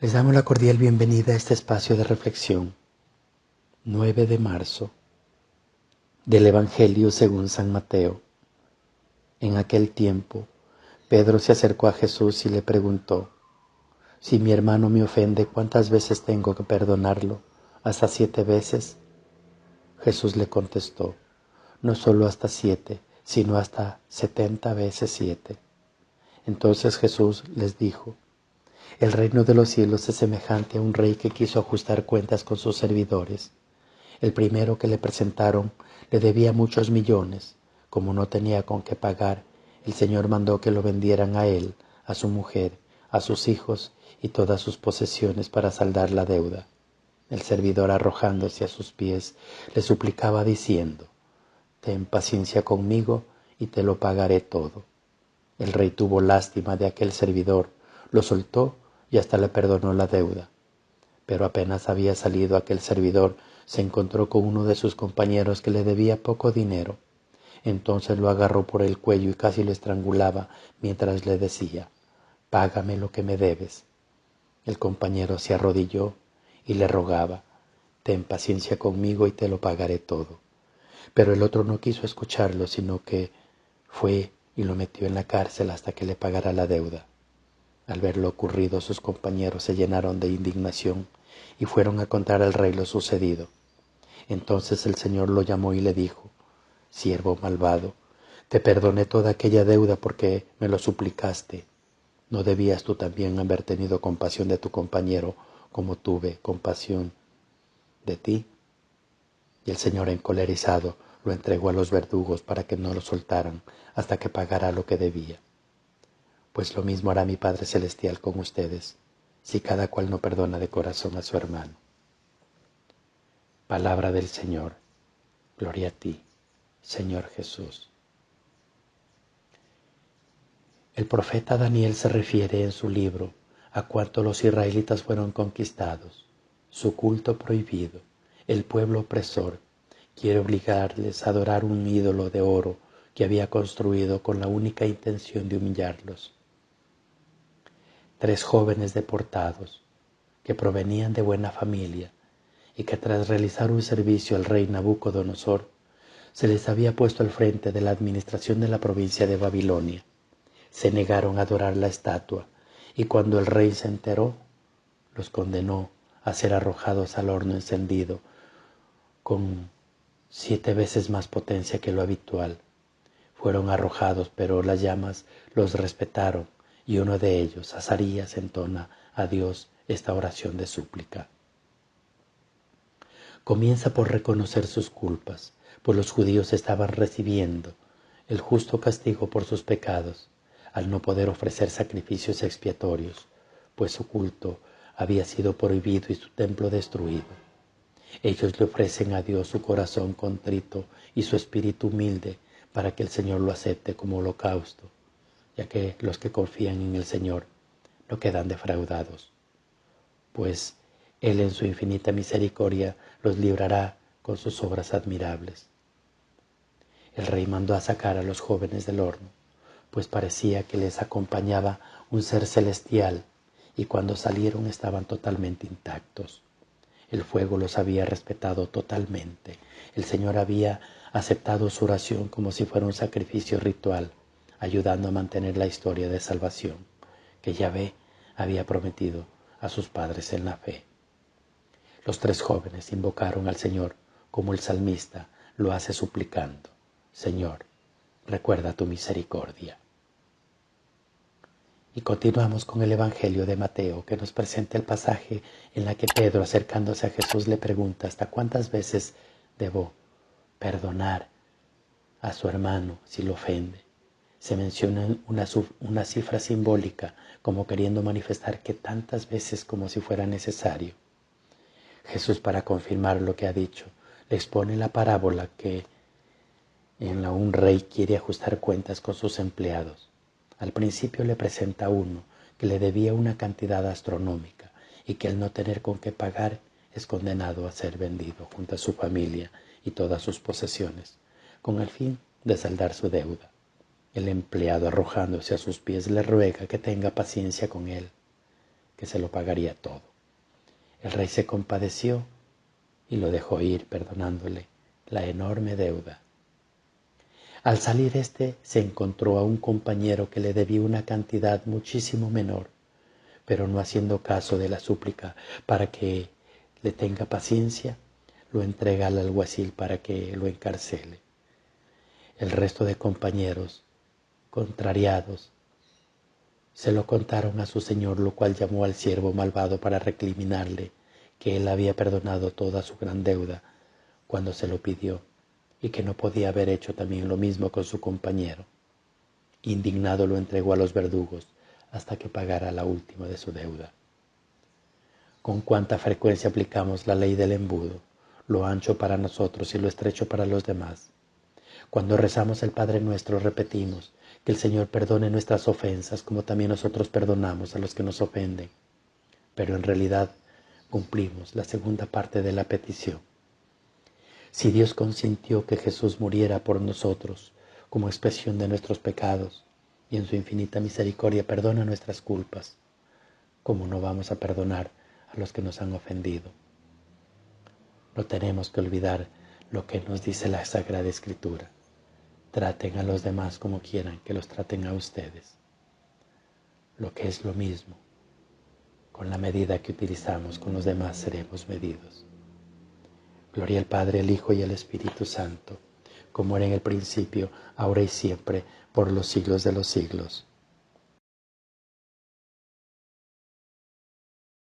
Les damos la cordial bienvenida a este espacio de reflexión, 9 de marzo, del Evangelio según San Mateo. En aquel tiempo, Pedro se acercó a Jesús y le preguntó: «Si mi hermano me ofende, ¿cuántas veces tengo que perdonarlo? ¿Hasta 7 veces?» Jesús le contestó: «No solo hasta 7, sino hasta 70 veces 7». Entonces Jesús les dijo: «El reino de los cielos es semejante a un rey que quiso ajustar cuentas con sus servidores. El primero que le presentaron le debía muchos millones. Como no tenía con qué pagar, el Señor mandó que lo vendieran a él, a su mujer, a sus hijos y todas sus posesiones para saldar la deuda. El servidor, arrojándose a sus pies, le suplicaba diciendo: «Ten paciencia conmigo y te lo pagaré todo». El rey tuvo lástima de aquel servidor, lo soltó y hasta le perdonó la deuda. Pero apenas había salido aquel servidor, se encontró con uno de sus compañeros que le debía poco dinero. Entonces lo agarró por el cuello y casi lo estrangulaba mientras le decía: «Págame lo que me debes». El compañero se arrodilló y le rogaba: «Ten paciencia conmigo y te lo pagaré todo». Pero el otro no quiso escucharlo, sino que fue y lo metió en la cárcel hasta que le pagara la deuda. Al ver lo ocurrido, sus compañeros se llenaron de indignación y fueron a contar al rey lo sucedido. Entonces el Señor lo llamó y le dijo: «Siervo malvado, te perdoné toda aquella deuda porque me lo suplicaste. ¿No debías tú también haber tenido compasión de tu compañero como tuve compasión de ti?» Y el Señor, encolerizado, lo entregó a los verdugos para que no lo soltaran hasta que pagara lo que debía. Pues lo mismo hará mi Padre Celestial con ustedes, si cada cual no perdona de corazón a su hermano. Palabra del Señor. Gloria a ti, Señor Jesús. El profeta Daniel se refiere en su libro a cuánto los israelitas fueron conquistados, su culto prohibido, el pueblo opresor quiere obligarles a adorar un ídolo de oro que había construido con la única intención de humillarlos. 3 jóvenes deportados, que provenían de buena familia y que tras realizar un servicio al rey Nabucodonosor, se les había puesto al frente de la administración de la provincia de Babilonia, se negaron a adorar la estatua, y cuando el rey se enteró, los condenó a ser arrojados al horno encendido con 7 veces más potencia que lo habitual. Fueron arrojados, pero las llamas los respetaron, y uno de ellos, Azarías, entona a Dios esta oración de súplica. Comienza por reconocer sus culpas, pues los judíos estaban recibiendo el justo castigo por sus pecados, al no poder ofrecer sacrificios expiatorios, pues su culto había sido prohibido y su templo destruido. Ellos le ofrecen a Dios su corazón contrito y su espíritu humilde para que el Señor lo acepte como holocausto, ya que los que confían en el Señor no quedan defraudados, pues Él en su infinita misericordia los librará con sus obras admirables. El rey mandó a sacar a los jóvenes del horno, pues parecía que les acompañaba un ser celestial, y cuando salieron estaban totalmente intactos. El fuego los había respetado totalmente. El Señor había aceptado su oración como si fuera un sacrificio ritual, ayudando a mantener la historia de salvación que Yahvé había prometido a sus padres en la fe. Los 3 jóvenes invocaron al Señor como el salmista lo hace suplicando: «Señor, recuerda tu misericordia». Y continuamos con el Evangelio de Mateo, que nos presenta el pasaje en la que Pedro, acercándose a Jesús, le pregunta: ¿hasta cuántas veces debo perdonar a su hermano si lo ofende? Se menciona una cifra simbólica, como queriendo manifestar que tantas veces como si fuera necesario. Jesús, para confirmar lo que ha dicho, le expone la parábola que en la un rey quiere ajustar cuentas con sus empleados. Al principio le presenta a uno que le debía una cantidad astronómica y que al no tener con qué pagar es condenado a ser vendido junto a su familia y todas sus posesiones, con el fin de saldar su deuda. El empleado, arrojándose a sus pies, le ruega que tenga paciencia con él. que se lo pagaría todo. El rey se compadeció y lo dejó ir, perdonándole la enorme deuda. Al salir se encontró a un compañero que le debía una cantidad muchísimo menor, pero no haciendo caso de la súplica para que le tenga paciencia, lo entrega al alguacil para que lo encarcele. El resto de compañeros, contrariados, se lo contaron a su señor, lo cual llamó al siervo malvado para recriminarle que él había perdonado toda su gran deuda cuando se lo pidió y que no podía haber hecho también lo mismo con su compañero. Indignado lo entregó a los verdugos hasta que pagara la última de su deuda. Con cuánta frecuencia aplicamos la ley del embudo, lo ancho para nosotros y lo estrecho para los demás. Cuando rezamos el Padre Nuestro repetimos que el Señor perdone nuestras ofensas como también nosotros perdonamos a los que nos ofenden. Pero en realidad cumplimos la segunda parte de la petición. Si Dios consintió que Jesús muriera por nosotros como expresión de nuestros pecados y en su infinita misericordia perdona nuestras culpas, ¿cómo no vamos a perdonar a los que nos han ofendido? No tenemos que olvidar lo que nos dice la Sagrada Escritura. Traten a los demás como quieran que los traten a ustedes. Lo que es lo mismo, con la medida que utilizamos con los demás seremos medidos. Gloria al Padre, al Hijo y al Espíritu Santo, como era en el principio, ahora y siempre, por los siglos de los siglos.